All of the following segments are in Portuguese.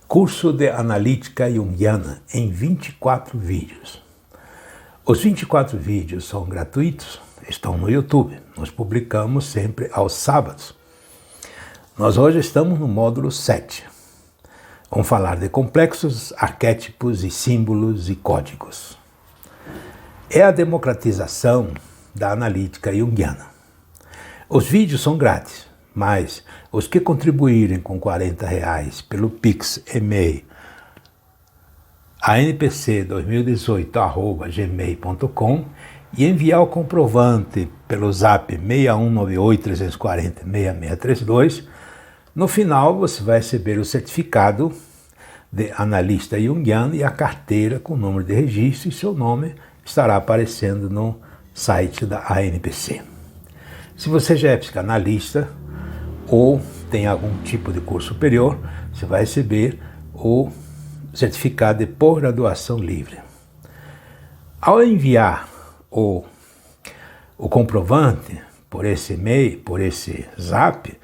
Curso de Analítica Junguiana em 24 vídeos. Os 24 vídeos são gratuitos, estão no YouTube. Nós publicamos sempre aos sábados. Nós hoje estamos no módulo 7. Vamos falar de complexos, arquétipos e símbolos e códigos. É a democratização da analítica junguiana. Os vídeos são grátis, mas os que contribuírem com R$40 pelo Pix e-mail anpc2018@gmail.com e enviar o comprovante pelo zap 6198-340-6632, no final você vai receber o certificado de analista junguiano e a carteira com o número de registro, e seu nome estará aparecendo no site da ANPC. Se você já é psicanalista ou tem algum tipo de curso superior, você vai receber o certificado de pós-graduação livre. Ao enviar o comprovante por esse e-mail, por esse zap,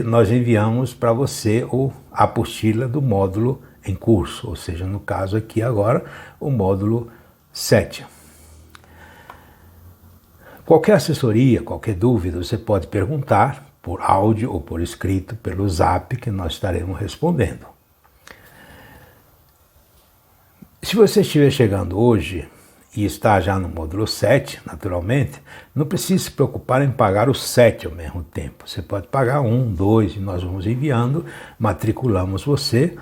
nós enviamos para você a apostila do módulo em curso, ou seja, no caso aqui agora, o módulo 7. Qualquer assessoria, qualquer dúvida, você pode perguntar por áudio ou por escrito pelo zap que nós estaremos respondendo. Se você estiver chegando hoje e está já no módulo 7, naturalmente, não precisa se preocupar em pagar os 7 ao mesmo tempo. Você pode pagar 1, 2 e nós vamos enviando, matriculamos você,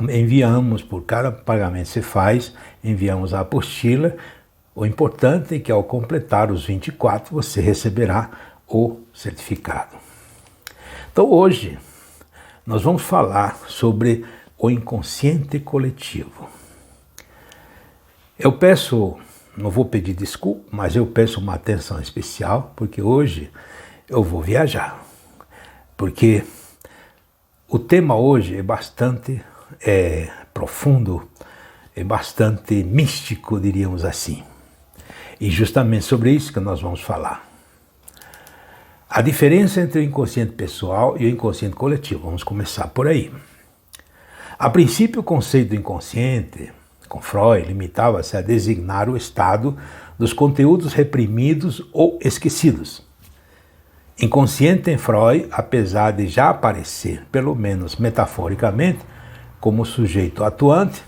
enviamos por cada pagamento que você faz, enviamos a apostila. O importante é que ao completar os 24 você receberá o certificado. Então hoje nós vamos falar sobre o inconsciente coletivo. Eu peço, não vou pedir desculpa, mas eu peço uma atenção especial, porque hoje eu vou viajar. Porque o tema hoje é bastante profundo, é bastante místico, diríamos assim. E justamente sobre isso que nós vamos falar. A diferença entre o inconsciente pessoal e o inconsciente coletivo. Vamos começar por aí. A princípio, o conceito do inconsciente, com Freud, limitava-se a designar o estado dos conteúdos reprimidos ou esquecidos. Inconsciente em Freud, apesar de já aparecer, pelo menos metaforicamente, como sujeito atuante,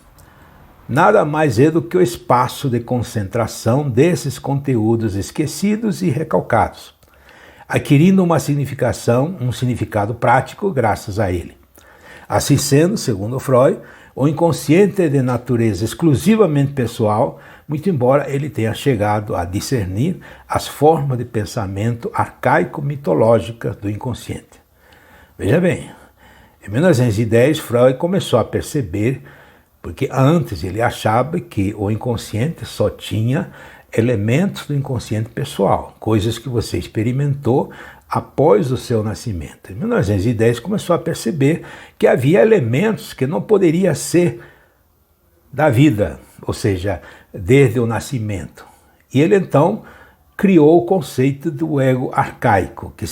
nada mais é do que o espaço de concentração desses conteúdos esquecidos e recalcados, adquirindo um significado prático graças a ele. Assim sendo, segundo Freud, o inconsciente é de natureza exclusivamente pessoal, muito embora ele tenha chegado a discernir as formas de pensamento arcaico-mitológicas do inconsciente. Veja bem, em 1910 Freud começou a perceber, porque antes ele achava que o inconsciente só tinha elementos do inconsciente pessoal, coisas que você experimentou após o seu nascimento. Em 1910 começou a perceber que havia elementos que não poderiam ser da vida, ou seja, desde o nascimento. E ele então criou o conceito do ego arcaico, que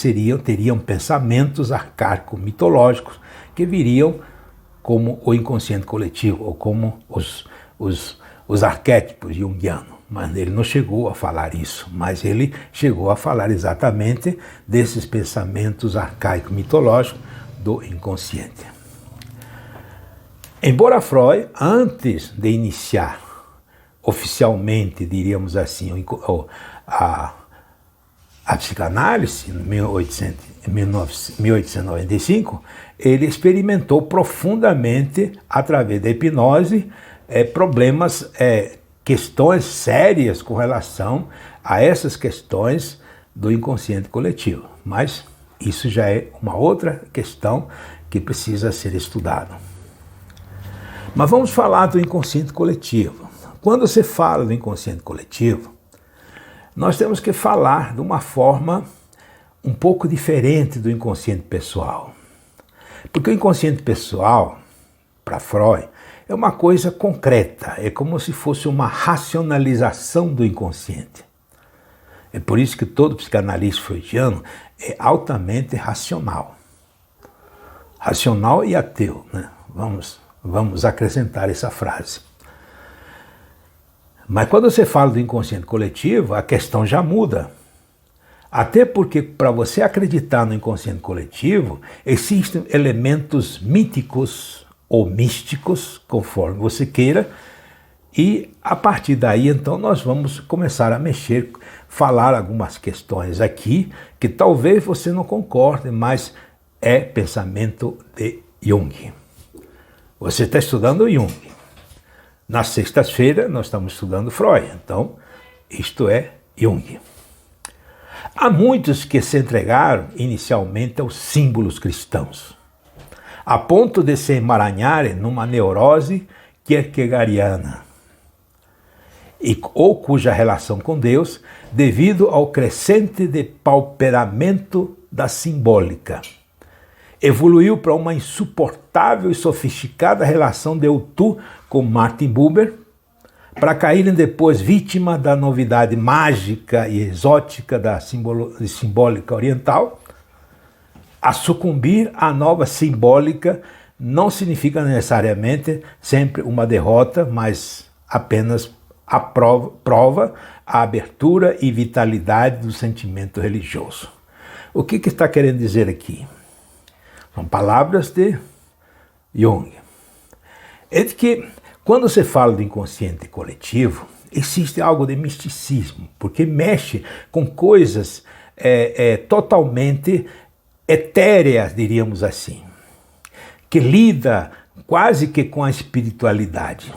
teriam pensamentos arcaico-mitológicos que viriam como o inconsciente coletivo, ou como os arquétipos junguianos. Mas ele não chegou a falar isso, mas ele chegou a falar exatamente desses pensamentos arcaico-mitológicos do inconsciente. Embora Freud, antes de iniciar oficialmente, diríamos assim, a psicanálise, em 1895, ele experimentou profundamente, através da hipnose, questões sérias com relação a essas questões do inconsciente coletivo. Mas isso já é uma outra questão que precisa ser estudada. Mas vamos falar do inconsciente coletivo. Quando se fala do inconsciente coletivo, nós temos que falar de uma forma um pouco diferente do inconsciente pessoal. Porque o inconsciente pessoal, para Freud, é uma coisa concreta, é como se fosse uma racionalização do inconsciente. É por isso que todo psicanalista freudiano é altamente racional. Racional e ateu, né? Vamos acrescentar essa frase. Mas quando você fala do inconsciente coletivo, a questão já muda. Até porque para você acreditar no inconsciente coletivo, existem elementos míticos ou místicos, conforme você queira, e a partir daí então nós vamos começar a mexer, falar algumas questões aqui que talvez você não concorde, mas é pensamento de Jung. Você está estudando Jung. Na sexta-feira nós estamos estudando Freud, então isto é Jung. Há muitos que se entregaram inicialmente aos símbolos cristãos, a ponto de se emaranharem numa neurose kierkegaardiana, ou cuja relação com Deus, devido ao crescente depauperamento da simbólica, evoluiu para uma insuportável e sofisticada relação de eu-tu com Martin Buber, para caírem depois vítima da novidade mágica e exótica da simbólica oriental. A sucumbir à nova simbólica não significa necessariamente sempre uma derrota, mas apenas a prova a abertura e vitalidade do sentimento religioso. O que está querendo dizer aqui? São palavras de Jung. É de que quando você fala do inconsciente coletivo, existe algo de misticismo, porque mexe com coisas totalmente etéreas, diríamos assim, que lida quase que com a espiritualidade.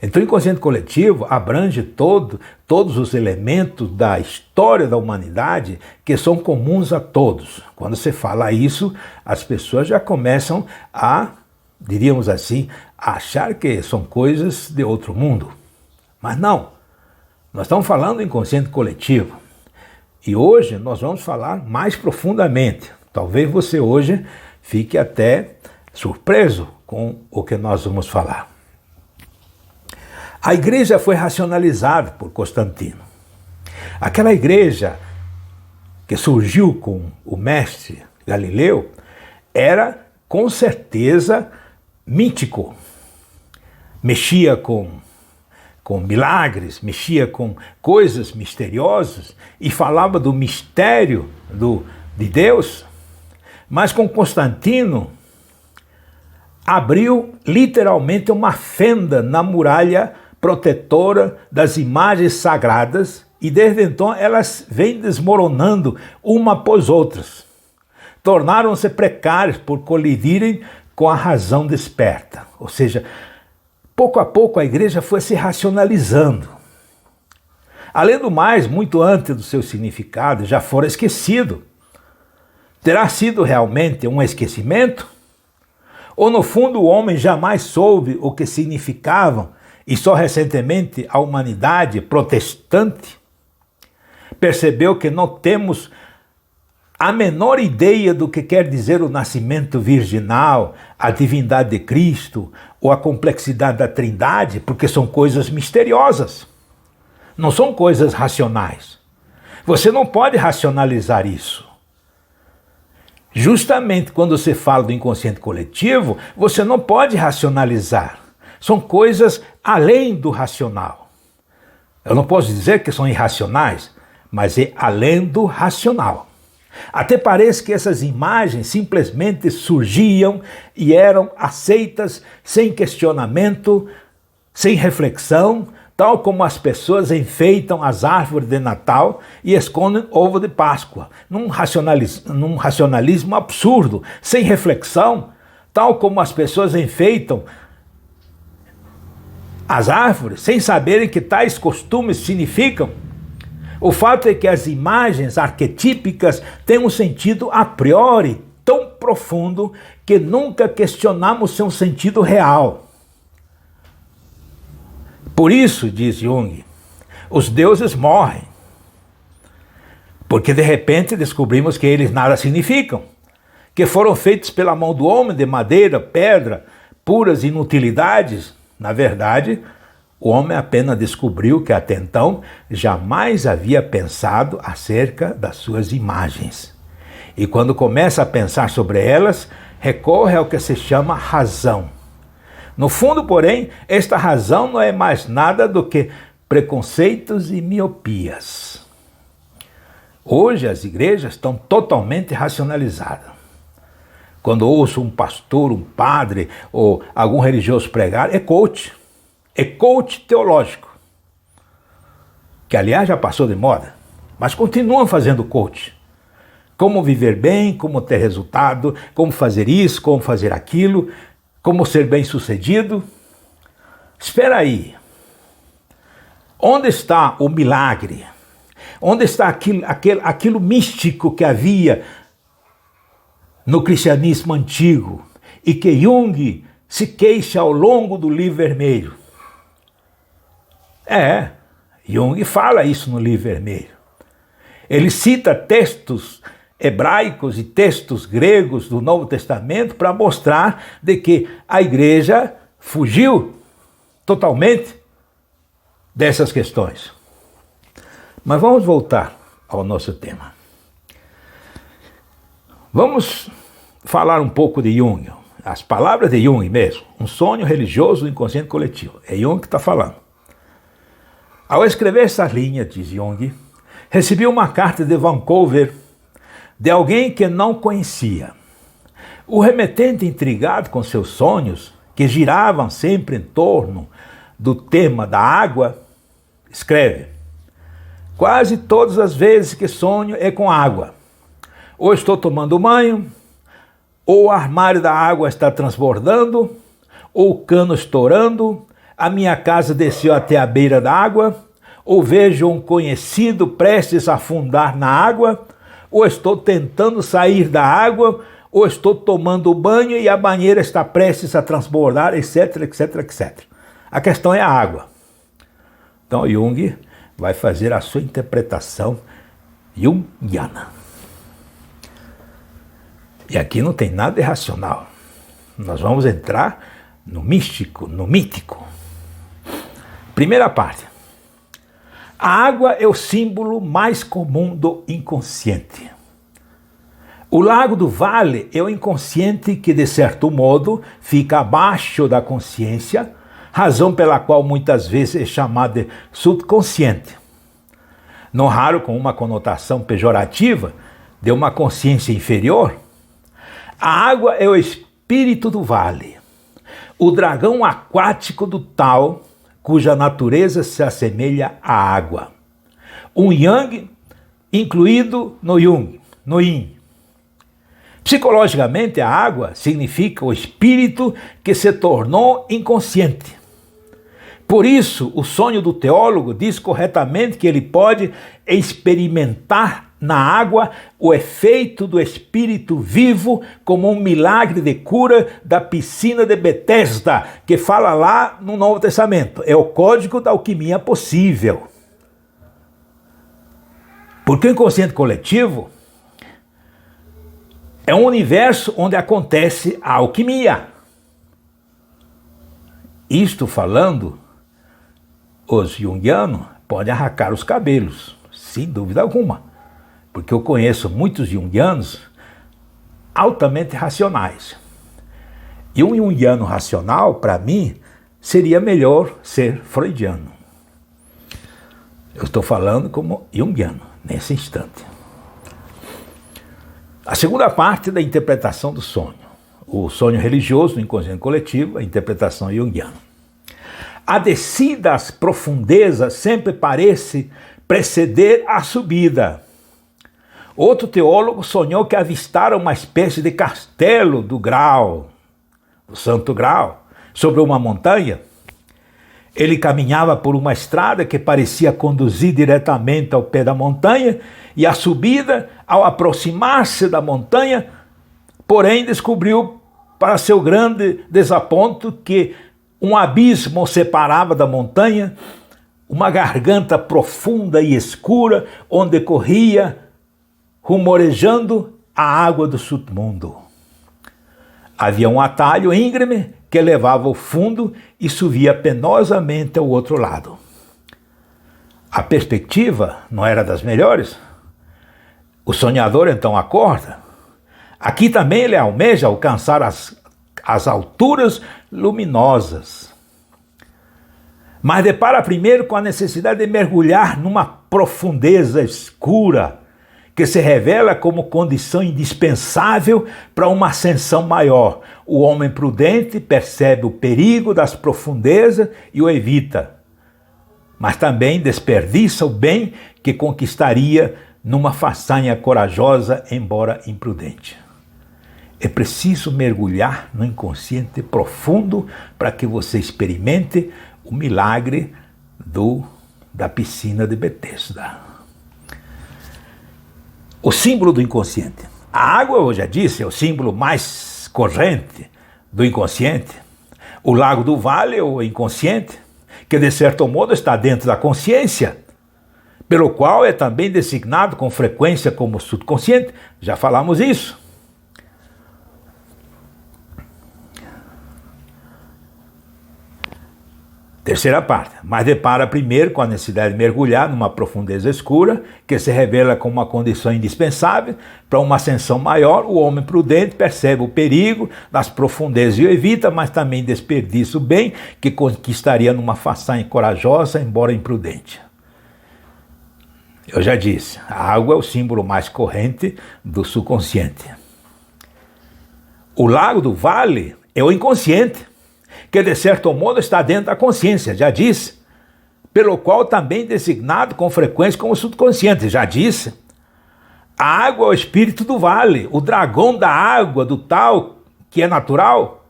Então o inconsciente coletivo abrange todos os elementos da história da humanidade que são comuns a todos. Quando você fala isso, as pessoas já começam a, diríamos assim, a achar que são coisas de outro mundo. Mas não, nós estamos falando do inconsciente coletivo. E hoje nós vamos falar mais profundamente. Talvez você hoje fique até surpreso com o que nós vamos falar. A igreja foi racionalizada por Constantino. Aquela igreja que surgiu com o mestre Galileu era, com certeza, mítico. Mexia com milagres, mexia com coisas misteriosas e falava do mistério de Deus. Mas com Constantino abriu literalmente uma fenda na muralha protetora das imagens sagradas e desde então elas vêm desmoronando uma após outras. Tornaram-se precárias por colidirem com a razão desperta. Ou seja, pouco a pouco a igreja foi se racionalizando. Além do mais, muito antes do seu significado, já fora esquecido. Terá sido realmente um esquecimento? Ou no fundo o homem jamais soube o que significavam e só recentemente a humanidade protestante percebeu que não temos a menor ideia do que quer dizer o nascimento virginal, a divindade de Cristo ou a complexidade da Trindade, porque são coisas misteriosas, não são coisas racionais. Você não pode racionalizar isso. Justamente quando você fala do inconsciente coletivo, você não pode racionalizar. São coisas além do racional. Eu não posso dizer que são irracionais, mas é além do racional. Até parece que essas imagens simplesmente surgiam e eram aceitas sem questionamento, sem reflexão, tal como as pessoas enfeitam as árvores de Natal e escondem ovo de Páscoa, num racionalismo absurdo, sem reflexão, tal como as pessoas enfeitam as árvores sem saberem que tais costumes significam. O fato é que as imagens arquetípicas têm um sentido a priori tão profundo que nunca questionamos seu sentido real. Por isso, diz Jung, os deuses morrem, porque de repente descobrimos que eles nada significam, que foram feitos pela mão do homem de madeira, pedra, puras inutilidades. Na verdade, o homem apenas descobriu que até então jamais havia pensado acerca das suas imagens. E quando começa a pensar sobre elas, recorre ao que se chama razão. No fundo, porém, esta razão não é mais nada do que preconceitos e miopias. Hoje as igrejas estão totalmente racionalizadas. Quando ouço um pastor, um padre ou algum religioso pregar, é coach teológico, que aliás já passou de moda, mas continuam fazendo coach. Como viver bem, como ter resultado, como fazer isso, como fazer aquilo, como ser bem-sucedido. Espera aí. Onde está o milagre? Onde está aquilo místico que havia no cristianismo antigo e que Jung se queixa ao longo do livro vermelho? Jung fala isso no livro vermelho. Ele cita textos hebraicos e textos gregos do Novo Testamento para mostrar de que a igreja fugiu totalmente dessas questões. Mas vamos voltar ao nosso tema. Vamos falar um pouco de Jung. As palavras de Jung mesmo. Um sonho religioso do inconsciente coletivo. É Jung que está falando. Ao escrever essas linhas, diz Jung, recebi uma carta de Vancouver de alguém que não conhecia. O remetente, intrigado com seus sonhos, que giravam sempre em torno do tema da água, escreve: quase todas as vezes que sonho é com água. Ou estou tomando banho, ou o armário da água está transbordando, ou o cano estourando, a minha casa desceu até a beira da água, ou vejo um conhecido prestes a afundar na água, ou estou tentando sair da água, ou estou tomando banho e a banheira está prestes a transbordar, etc, etc, etc. A questão é a água. Então Jung vai fazer a sua interpretação junguiana. E aqui não tem nada irracional. Nós vamos entrar no místico, no mítico. Primeira parte. A água é o símbolo mais comum do inconsciente. O lago do vale é o inconsciente que, de certo modo, fica abaixo da consciência, razão pela qual muitas vezes é chamado de subconsciente. Não raro com uma conotação pejorativa de uma consciência inferior. A água é o espírito do vale, o dragão aquático do Tao, cuja natureza se assemelha à água. Um yang incluído no Jung, no Yin. Psicologicamente, a água significa o espírito que se tornou inconsciente. Por isso, o sonho do teólogo diz corretamente que ele pode experimentar na água o efeito do espírito vivo como um milagre de cura da piscina de Betesda, que fala lá no Novo Testamento. É o código da alquimia possível. Porque o inconsciente coletivo é um universo onde acontece a alquimia. Isto falando, os junguianos podem arrancar os cabelos, sem dúvida alguma. Porque eu conheço muitos junguianos altamente racionais. E um junguiano racional, para mim, seria melhor ser freudiano. Eu estou falando como junguiano, nesse instante. A segunda parte da interpretação do sonho. O sonho religioso no inconsciente coletivo, a interpretação junguiana. A descida às profundezas sempre parece preceder a subida. Outro teólogo sonhou que avistara uma espécie de castelo do Grau, do Santo Grau, sobre uma montanha. Ele caminhava por uma estrada que parecia conduzir diretamente ao pé da montanha, e a subida, ao aproximar-se da montanha, porém descobriu, para seu grande desaponto, que um abismo o separava da montanha, uma garganta profunda e escura, onde corria, rumorejando, a água do submundo. Havia um atalho íngreme que levava ao fundo e subia penosamente ao outro lado. A perspectiva não era das melhores. O sonhador então acorda. Aqui também ele almeja alcançar as alturas luminosas. Mas depara primeiro com a necessidade de mergulhar numa profundeza escura, que se revela como condição indispensável para uma ascensão maior. O homem prudente percebe o perigo das profundezas e o evita, mas também desperdiça o bem que conquistaria numa façanha corajosa, embora imprudente. É preciso mergulhar no inconsciente profundo para que você experimente o milagre da piscina de Betesda. O símbolo do inconsciente. A água, eu já disse, é o símbolo mais corrente do inconsciente. O lago do vale é o inconsciente, que de certo modo está dentro da consciência, pelo qual é também designado com frequência como subconsciente. Já falamos isso. Terceira parte, mas depara primeiro com a necessidade de mergulhar numa profundeza escura, que se revela como uma condição indispensável para uma ascensão maior. O homem prudente percebe o perigo das profundezas e o evita, mas também desperdiça o bem que conquistaria numa façanha corajosa, embora imprudente. Eu já disse, a água é o símbolo mais corrente do subconsciente. O lago do vale é o inconsciente, que de certo modo está dentro da consciência, já disse, pelo qual também designado com frequência como subconsciente, já disse. A água é o espírito do vale, o dragão da água, do tal que é natural.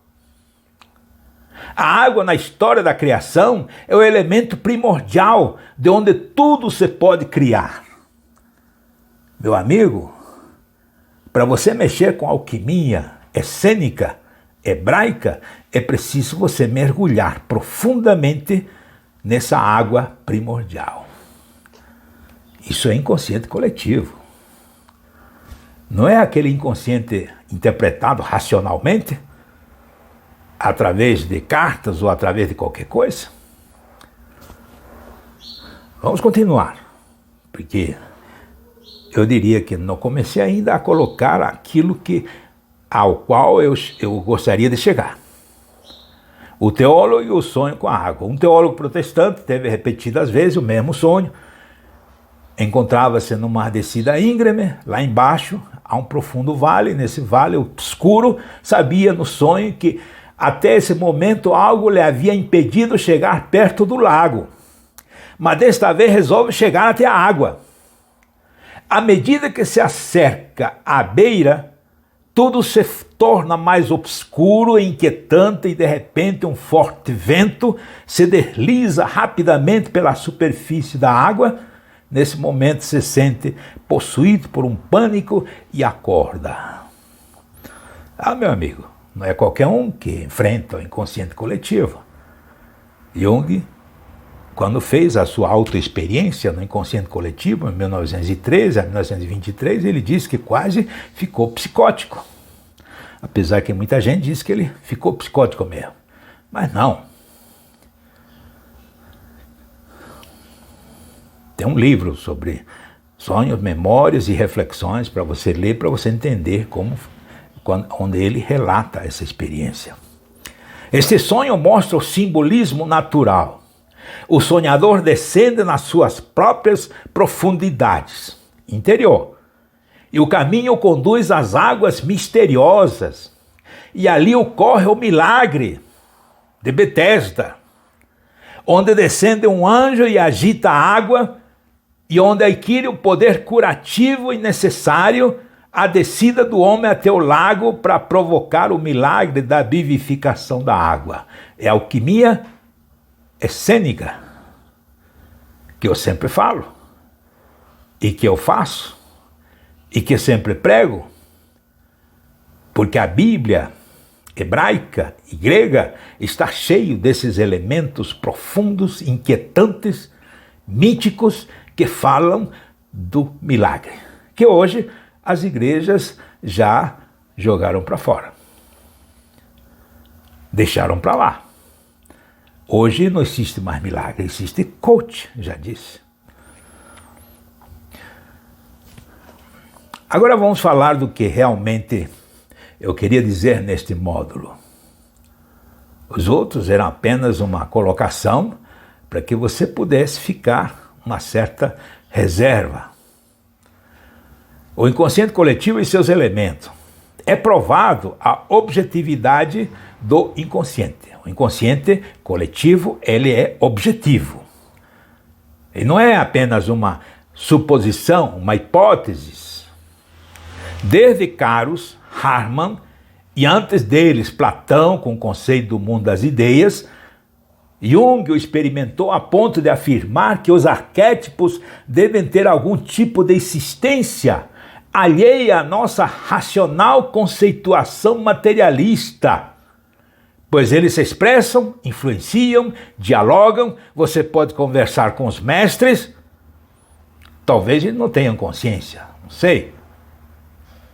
A água na história da criação é o elemento primordial de onde tudo se pode criar. Meu amigo, para você mexer com alquimia essênica, hebraica, é preciso você mergulhar profundamente nessa água primordial. Isso é inconsciente coletivo. Não é aquele inconsciente interpretado racionalmente, através de cartas ou através de qualquer coisa. Vamos continuar, porque eu diria que não comecei ainda a colocar aquilo ao qual eu gostaria de chegar. O teólogo e o sonho com a água. Um teólogo protestante teve repetidas vezes o mesmo sonho. Encontrava-se numa descida íngreme, lá embaixo há um profundo vale. Nesse vale obscuro, sabia no sonho que até esse momento algo lhe havia impedido chegar perto do lago. Mas desta vez resolve chegar até a água. À medida que se acerca à beira, tudo se torna mais obscuro e inquietante, e de repente um forte vento se desliza rapidamente pela superfície da água. Nesse momento se sente possuído por um pânico e acorda. Ah, meu amigo, não é qualquer um que enfrenta o inconsciente coletivo. Jung, quando fez a sua autoexperiência no inconsciente coletivo, em 1913 a 1923, ele disse que quase ficou psicótico. Apesar que muita gente diz que ele ficou psicótico mesmo. Mas não. Tem um livro sobre sonhos, memórias e reflexões para você ler, para você entender onde ele relata essa experiência. Este sonho mostra o simbolismo natural. O sonhador descende nas suas próprias profundidades interior, e o caminho conduz às águas misteriosas, e ali ocorre o milagre de Betesda, onde descende um anjo e agita a água, e onde adquire o poder curativo e necessário a descida do homem até o lago para provocar o milagre da vivificação da água. É a alquimia essênica, que eu sempre falo, e que eu faço, e que sempre prego, porque a Bíblia hebraica e grega está cheio desses elementos profundos, inquietantes, míticos, que falam do milagre, que hoje as igrejas já jogaram para fora, deixaram para lá. Hoje não existe mais milagre, existe coach, já disse. Agora vamos falar do que realmente eu queria dizer neste módulo. Os outros eram apenas uma colocação para que você pudesse ficar uma certa reserva. O inconsciente coletivo e seus elementos. É provado a objetividade do inconsciente. O inconsciente coletivo, ele é objetivo. Ele não é apenas uma suposição, uma hipótese. Desde Caros, Hartmann e antes deles Platão, com o conceito do mundo das ideias, Jung o experimentou a ponto de afirmar que os arquétipos devem ter algum tipo de existência alheia à nossa racional conceituação materialista, pois eles se expressam, influenciam, dialogam. Você pode conversar com os mestres, talvez eles não tenham consciência, não sei.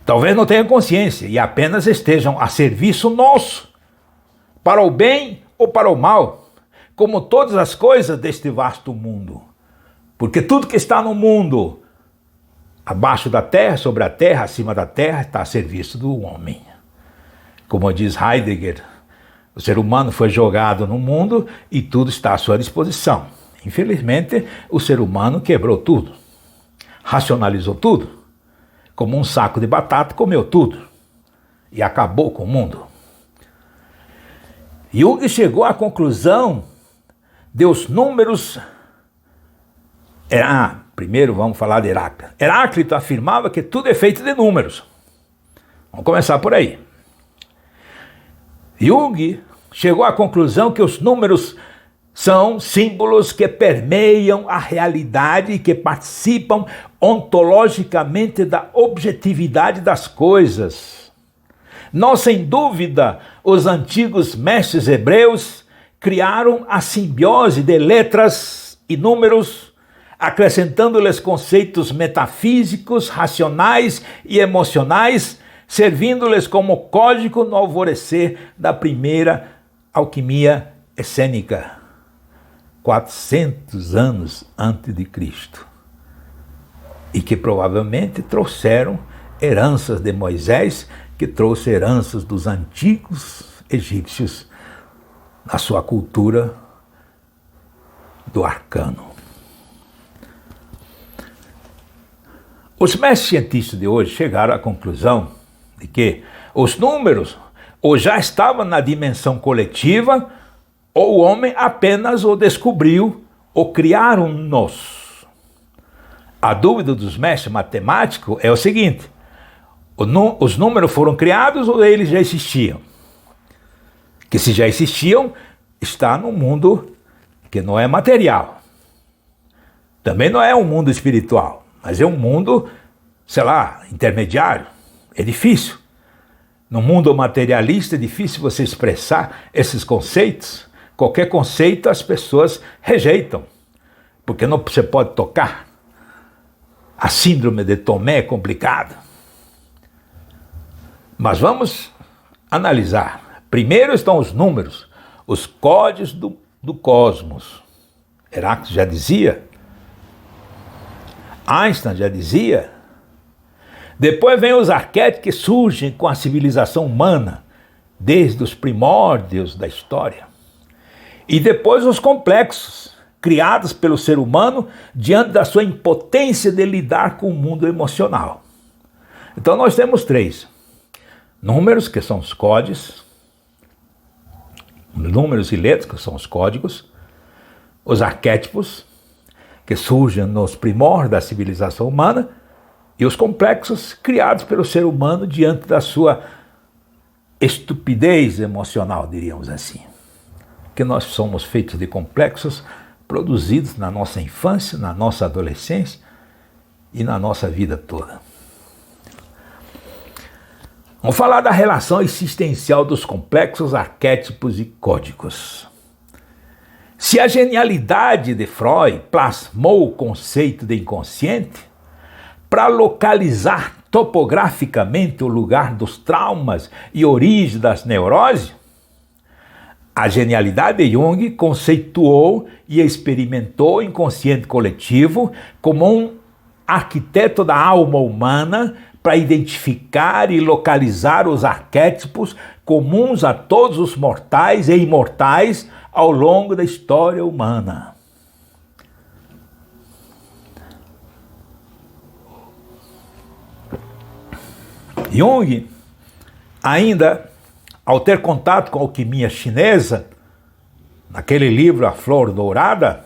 Talvez não tenham consciência e apenas estejam a serviço nosso, para o bem ou para o mal, como todas as coisas deste vasto mundo. Porque tudo que está no mundo, abaixo da terra, sobre a terra, acima da terra, está a serviço do homem. Como diz Heidegger, o ser humano foi jogado no mundo e tudo está à sua disposição. Infelizmente, o ser humano quebrou tudo, racionalizou tudo. Como um saco de batata, comeu tudo e acabou com o mundo. Jung chegou à conclusão de os números. Primeiro vamos falar de Heráclito. Heráclito afirmava que tudo é feito de números. Vamos começar por aí. Jung chegou à conclusão que os números são símbolos que permeiam a realidade e que participam ontologicamente da objetividade das coisas. Não, sem dúvida, os antigos mestres hebreus criaram a simbiose de letras e números, acrescentando-lhes conceitos metafísicos, racionais e emocionais, servindo-lhes como código no alvorecer da primeira alquimia essênica. 400 anos antes de Cristo, e que provavelmente trouxeram heranças de Moisés, que trouxe heranças dos antigos egípcios na sua cultura do arcano. Os mestres cientistas de hoje chegaram à conclusão de que os números ou já estavam na dimensão coletiva, ou o homem apenas o descobriu ou criaram-nos. A dúvida dos mestres matemáticos é o seguinte: os números foram criados ou eles já existiam? Que se já existiam, está no mundo que não é material. Também não é um mundo espiritual, mas é um mundo, sei lá, intermediário. É difícil. No mundo materialista é difícil você expressar esses conceitos. Qualquer conceito as pessoas rejeitam, porque não você pode tocar. A síndrome de Tomé é complicada. Mas vamos analisar. Primeiro estão os números, os códigos do cosmos. Heráclito já dizia, Einstein já dizia. Depois vem os arquétipos que surgem com a civilização humana, desde os primórdios da história. E depois os complexos, criados pelo ser humano diante da sua impotência de lidar com o mundo emocional. Então nós temos 3. Números, que são os códigos, números e letras, que são os códigos, os arquétipos, que surgem nos primórdios da civilização humana, e os complexos criados pelo ser humano diante da sua estupidez emocional, diríamos assim. Que nós somos feitos de complexos produzidos na nossa infância, na nossa adolescência e na nossa vida toda. Vamos falar da relação existencial dos complexos, arquétipos e códigos. Se a genialidade de Freud plasmou o conceito de inconsciente para localizar topograficamente o lugar dos traumas e origem das neuroses, a genialidade de Jung conceituou e experimentou o inconsciente coletivo como um arquiteto da alma humana para identificar e localizar os arquétipos comuns a todos os mortais e imortais ao longo da história humana. Jung, ainda, ao ter contato com a alquimia chinesa, naquele livro A Flor Dourada,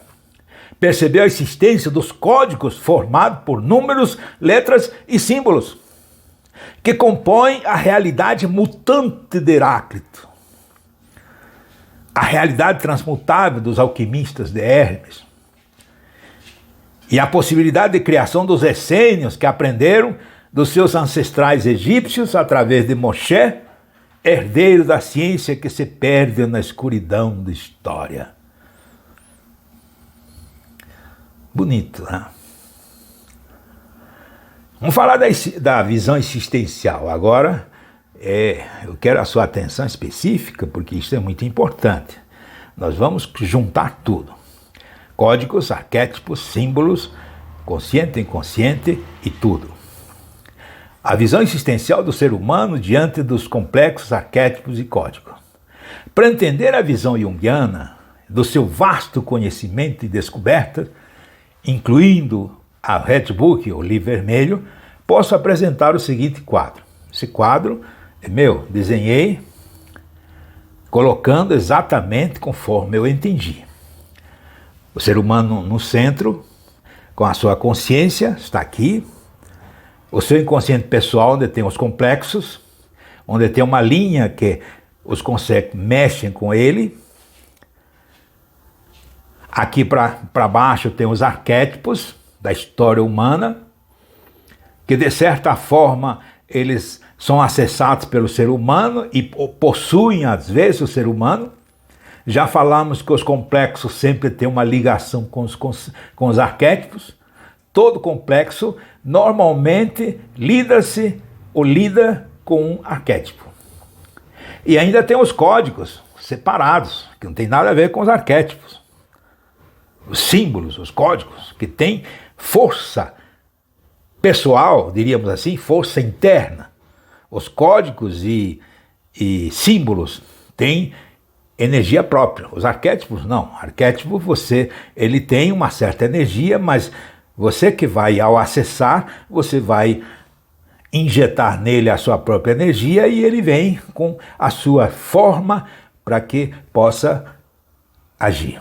percebeu a existência dos códigos formados por números, letras e símbolos, que compõem a realidade mutante de Heráclito, a realidade transmutável dos alquimistas de Hermes, e a possibilidade de criação dos essênios que aprenderam dos seus ancestrais egípcios através de Moshe, herdeiro da ciência que se perde na escuridão da história. Bonito, né? Vamos falar da visão existencial. Agora, eu quero a sua atenção específica, porque isso é muito importante. Nós vamos juntar tudo. Códigos, arquétipos, símbolos, consciente, inconsciente e tudo. A visão existencial do ser humano diante dos complexos arquétipos e códigos. Para entender a visão junguiana, do seu vasto conhecimento e descoberta, incluindo a Red Book, o livro vermelho, posso apresentar o seguinte quadro. Esse quadro é meu, desenhei, colocando exatamente conforme eu entendi. O ser humano no centro, com a sua consciência, está aqui. O seu inconsciente pessoal, onde tem os complexos, onde tem uma linha que os conceitos mexem com ele. Aqui para baixo tem os arquétipos da história humana, que de certa forma eles são acessados pelo ser humano e possuem às vezes o ser humano. Já falamos que os complexos sempre têm uma ligação com os arquétipos. Todo complexo normalmente lida-se ou lida com um arquétipo. E ainda tem os códigos separados, que não tem nada a ver com os arquétipos. Os símbolos, os códigos, que têm força pessoal, diríamos assim, força interna. Os códigos e símbolos têm energia própria. Os arquétipos não. Arquétipo ele tem uma certa energia, mas você que vai, ao acessar, você vai injetar nele a sua própria energia e ele vem com a sua forma para que possa agir.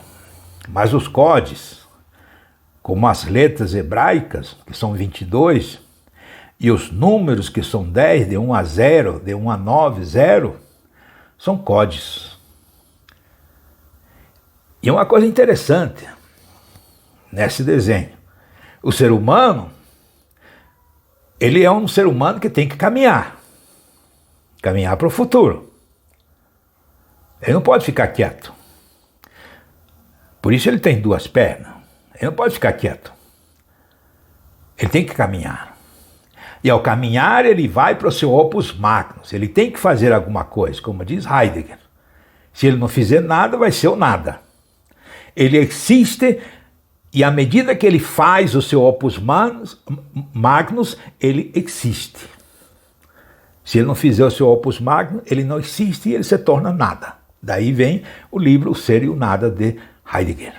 Mas os códigos, como as letras hebraicas, que são 22, e os números, que são 10, de 1 a 0, de 1 a 9, 0, são códigos. E uma coisa interessante nesse desenho, o ser humano, ele é um ser humano que tem que caminhar para o futuro. Ele não pode ficar quieto. Por isso ele tem 2 pernas. Ele não pode ficar quieto. Ele tem que caminhar. E ao caminhar ele vai para o seu opus magnus. Ele tem que fazer alguma coisa, como diz Heidegger. Se ele não fizer nada, vai ser o nada. Ele existe e à medida que ele faz o seu opus magnus, ele existe. Se ele não fizer o seu opus magnus, ele não existe e ele se torna nada. Daí vem o livro O Ser e o Nada de Heidegger.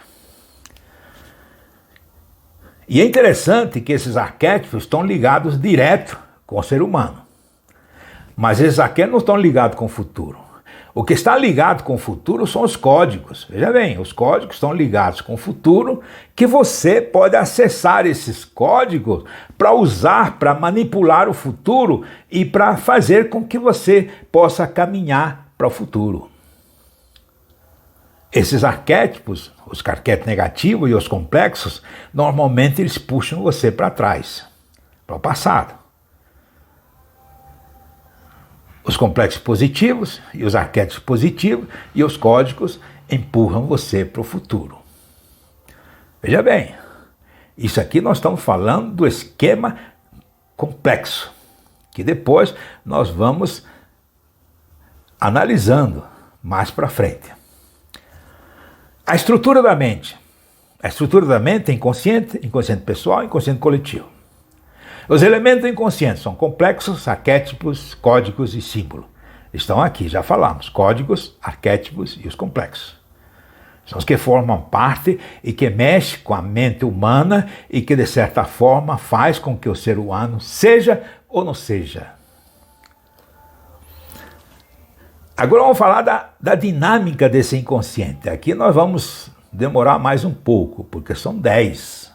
E é interessante que esses arquétipos estão ligados direto com o ser humano. Mas esses arquétipos não estão ligados com o futuro. O que está ligado com o futuro são os códigos. Veja bem, os códigos estão ligados com o futuro, que você pode acessar esses códigos para usar, para manipular o futuro e para fazer com que você possa caminhar para o futuro. Esses arquétipos, os arquétipos negativos e os complexos, normalmente eles puxam você para trás, para o passado. Os complexos positivos e os arquétipos positivos e os códigos empurram você para o futuro. Veja bem, isso aqui nós estamos falando do esquema complexo, que depois nós vamos analisando mais para frente. A estrutura da mente. A estrutura da mente é inconsciente, inconsciente pessoal, inconsciente coletivo. Os elementos do inconsciente são complexos, arquétipos, códigos e símbolos. Estão aqui, já falamos, códigos, arquétipos e os complexos. São os que formam parte e que mexem com a mente humana e que, de certa forma, faz com que o ser humano seja ou não seja. Agora vamos falar da dinâmica desse inconsciente. Aqui nós vamos demorar mais um pouco, porque são 10.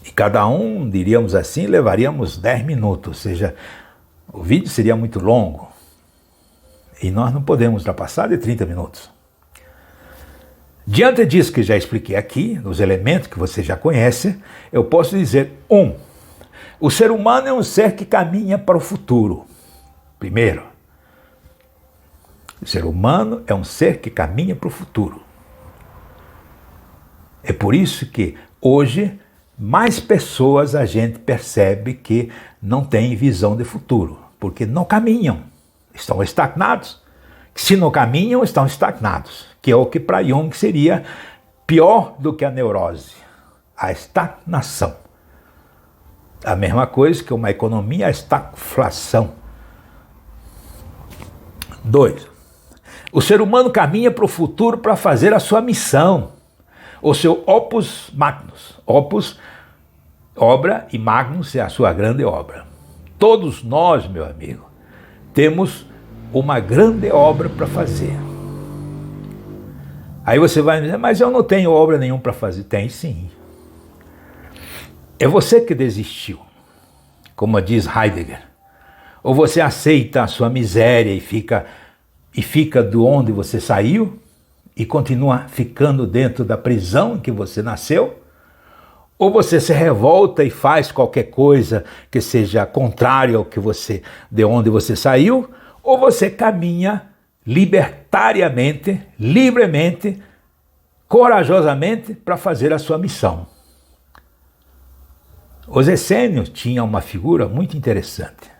E cada um, diríamos assim, levaríamos 10 minutos, ou seja, o vídeo seria muito longo. E nós não podemos ultrapassar de 30 minutos. Diante disso que já expliquei aqui, os elementos que você já conhece, eu posso dizer: 1. O ser humano é um ser que caminha para o futuro. Primeiro, o ser humano é um ser que caminha para o futuro. É por isso que hoje mais pessoas a gente percebe que não têm visão de futuro, porque não caminham, estão estagnados. Se não caminham, estão estagnados, que é o que para Jung seria pior do que a neurose, a estagnação. A mesma coisa que uma economia, a estagflação. 2. O ser humano caminha para o futuro para fazer a sua missão, o seu opus magnus. Opus, obra, e magnus é a sua grande obra. Todos nós, meu amigo, temos uma grande obra para fazer. Aí você vai me dizer: mas eu não tenho obra nenhuma para fazer. Tem sim. É você que desistiu, como diz Heidegger. Ou você aceita a sua miséria e fica do onde você saiu e continua ficando dentro da prisão em que você nasceu, ou você se revolta e faz qualquer coisa que seja contrária ao que de onde você saiu, ou você caminha libertariamente, livremente, corajosamente para fazer a sua missão. Os essênios tinham uma figura muito interessante,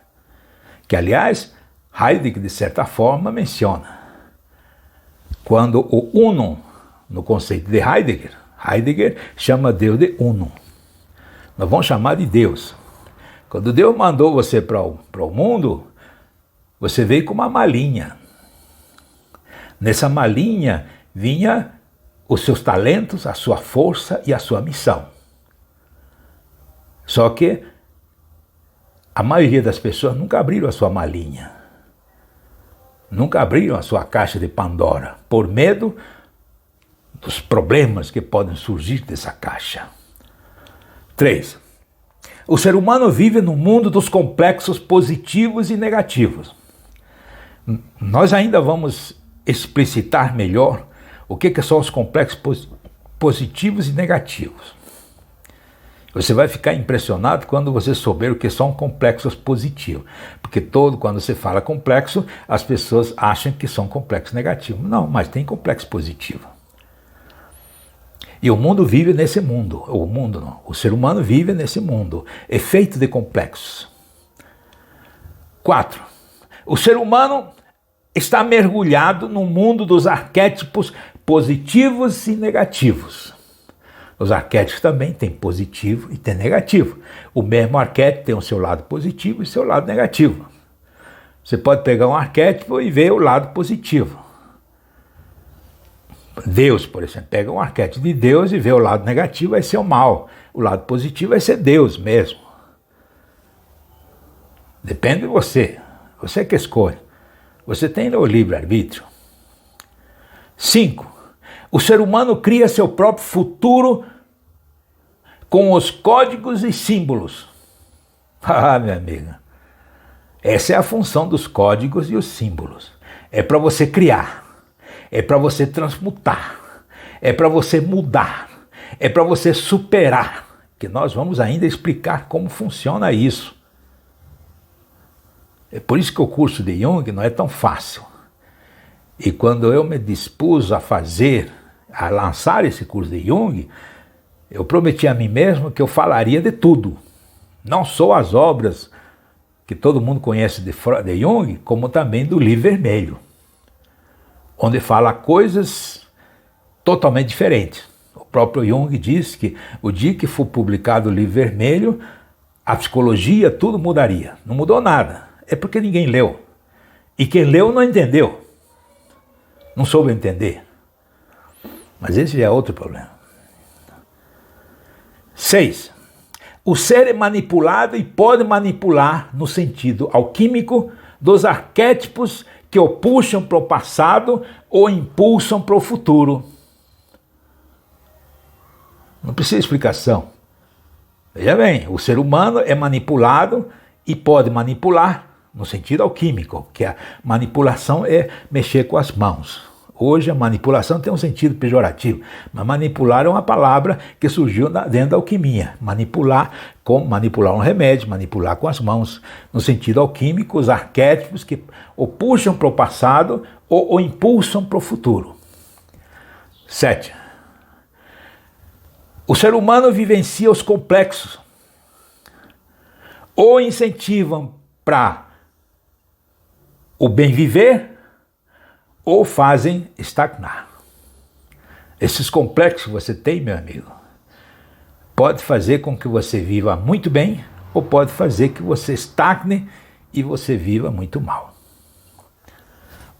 que, aliás, Heidegger, de certa forma, menciona. Quando o Unum, no conceito de Heidegger chama Deus de Unum. Nós vamos chamar de Deus. Quando Deus mandou você para o mundo, você veio com uma malinha. Nessa malinha vinha os seus talentos, a sua força e a sua missão. Só que a maioria das pessoas nunca abriram a sua malinha. Nunca abriram a sua caixa de Pandora, por medo dos problemas que podem surgir dessa caixa. 3. O ser humano vive no mundo dos complexos positivos e negativos. Nós ainda vamos explicitar melhor o que são os complexos positivos e negativos. Você vai ficar impressionado quando você souber o que são complexos positivos. Porque quando você fala complexo, as pessoas acham que são complexos negativos. Não, mas tem complexo positivo. E o mundo vive nesse mundo. O ser humano vive nesse mundo. É feito de complexos. 4. O ser humano está mergulhado no mundo dos arquétipos positivos e negativos. Os arquétipos também têm positivo e tem negativo. O mesmo arquétipo tem o seu lado positivo e o seu lado negativo. Você pode pegar um arquétipo e ver o lado positivo. Deus, por exemplo, pega um arquétipo de Deus e vê o lado negativo, vai ser o mal. O lado positivo vai ser Deus mesmo. Depende de você. Você que escolhe. Você tem o livre-arbítrio. 5. O ser humano cria seu próprio futuro com os códigos e símbolos. Ah, minha amiga, essa é a função dos códigos e os símbolos. É para você criar, é para você transmutar, é para você mudar, é para você superar, que nós vamos ainda explicar como funciona isso. É por isso que o curso de Jung não é tão fácil. E quando eu me dispus a lançar esse curso de Jung, eu prometi a mim mesmo que eu falaria de tudo. Não só as obras que todo mundo conhece de Jung, como também do Livro Vermelho, onde fala coisas totalmente diferentes. O próprio Jung diz que o dia que for publicado o Livro Vermelho, a psicologia, tudo mudaria. Não mudou nada. É porque ninguém leu. E quem leu não entendeu. Não soube entender. Mas esse já é outro problema. 6. O ser é manipulado e pode manipular no sentido alquímico dos arquétipos que o puxam para o passado ou impulsam para o futuro. Não precisa de explicação. Veja bem, o ser humano é manipulado e pode manipular no sentido alquímico, que a manipulação é mexer com as mãos. Hoje a manipulação tem um sentido pejorativo, mas manipular é uma palavra que surgiu dentro da alquimia. Manipular um remédio, manipular com as mãos. No sentido alquímico, os arquétipos que o puxam para o passado ou o impulsam para o futuro. 7. O ser humano vivencia os complexos, ou incentivam para o bem viver, ou fazem estagnar. Esses complexos que você tem, meu amigo, pode fazer com que você viva muito bem, ou pode fazer que você estagne e você viva muito mal.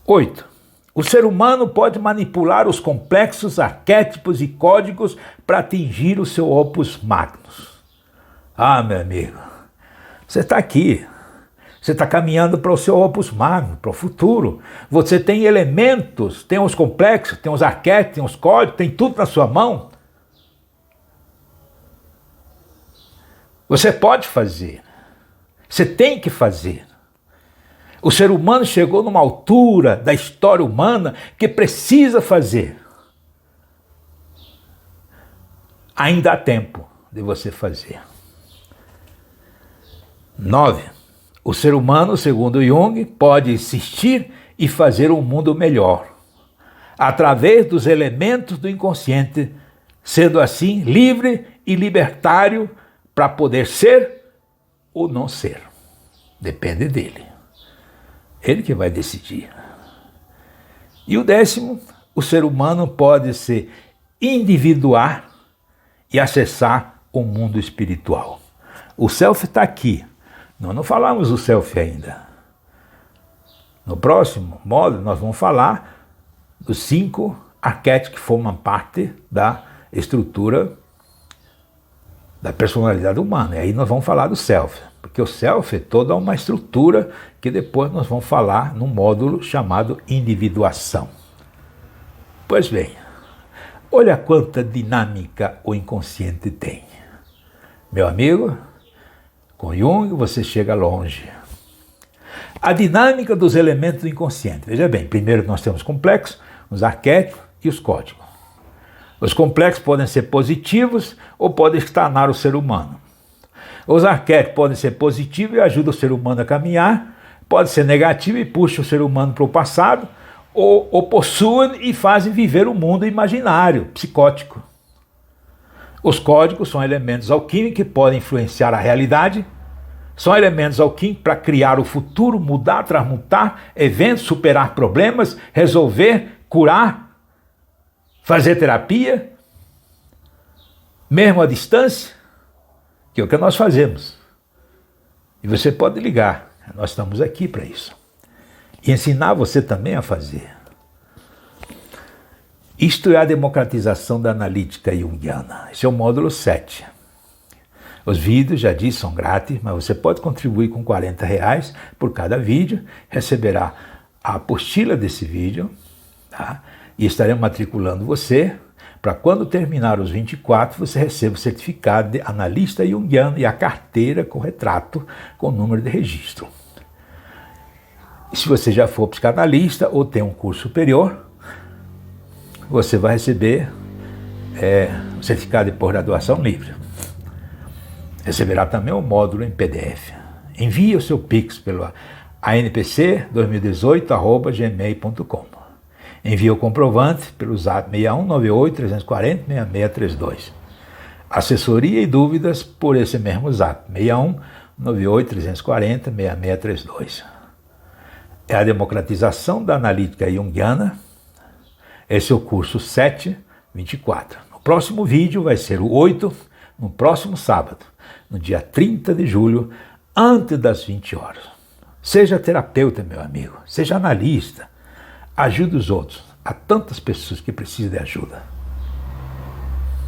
8. O ser humano pode manipular os complexos arquétipos e códigos para atingir o seu opus magnus. Ah, meu amigo, você está aqui. Você está caminhando para o seu opus magnus, para o futuro. Você tem elementos, tem os complexos, tem os arquétipos, tem os códigos, tem tudo na sua mão. Você pode fazer. Você tem que fazer. O ser humano chegou numa altura da história humana que precisa fazer. Ainda há tempo de você fazer. 9. O ser humano, segundo Jung, pode existir e fazer um mundo melhor, através dos elementos do inconsciente, sendo assim livre e libertário para poder ser ou não ser. Depende dele. Ele que vai decidir. E o 10º, o ser humano pode se individuar e acessar o mundo espiritual. O self está aqui. Nós não falamos do self ainda. No próximo módulo nós vamos falar dos 5 arquétipos que formam parte da estrutura da personalidade humana. E aí nós vamos falar do self, porque o self é toda uma estrutura que depois nós vamos falar num módulo chamado individuação. Pois bem, olha quanta dinâmica o inconsciente tem. Meu amigo, com Jung você chega longe. A dinâmica dos elementos do inconsciente. Veja bem, primeiro nós temos complexos, os arquétipos e os códigos. Os complexos podem ser positivos ou podem estagnar o ser humano. Os arquétipos podem ser positivos e ajudam o ser humano a caminhar, pode ser negativo e puxa o ser humano para o passado, ou possuem e fazem viver o mundo imaginário, psicótico. Os códigos são elementos alquímicos que podem influenciar a realidade, são elementos alquímicos para criar o futuro, mudar, transmutar eventos, superar problemas, resolver, curar, fazer terapia, mesmo à distância, que é o que nós fazemos. E você pode ligar, nós estamos aqui para isso. E ensinar você também a fazer. Isto é a democratização da analítica junguiana. Esse é o módulo 7. Os vídeos, já disse, são grátis, mas você pode contribuir com R$40 por cada vídeo, receberá a apostila desse vídeo, tá? E estaremos matriculando você para quando terminar os 24, você receba o certificado de analista junguiano e a carteira com retrato com número de registro. E se você já for psicanalista ou tem um curso superior, você vai receber o certificado de pós-graduação livre. Receberá também o módulo em PDF. Envie o seu Pix pelo anpc2018@gmail.com. Envie o comprovante pelo zap 6198-340-6632. Assessoria e dúvidas por esse mesmo zap 6198-340-6632. É a democratização da analítica junguiana. Esse é o curso 724. No próximo vídeo vai ser o 8, no próximo sábado, no dia 30 de julho, antes das 20 horas. Seja terapeuta, meu amigo, seja analista, ajude os outros. Há tantas pessoas que precisam de ajuda.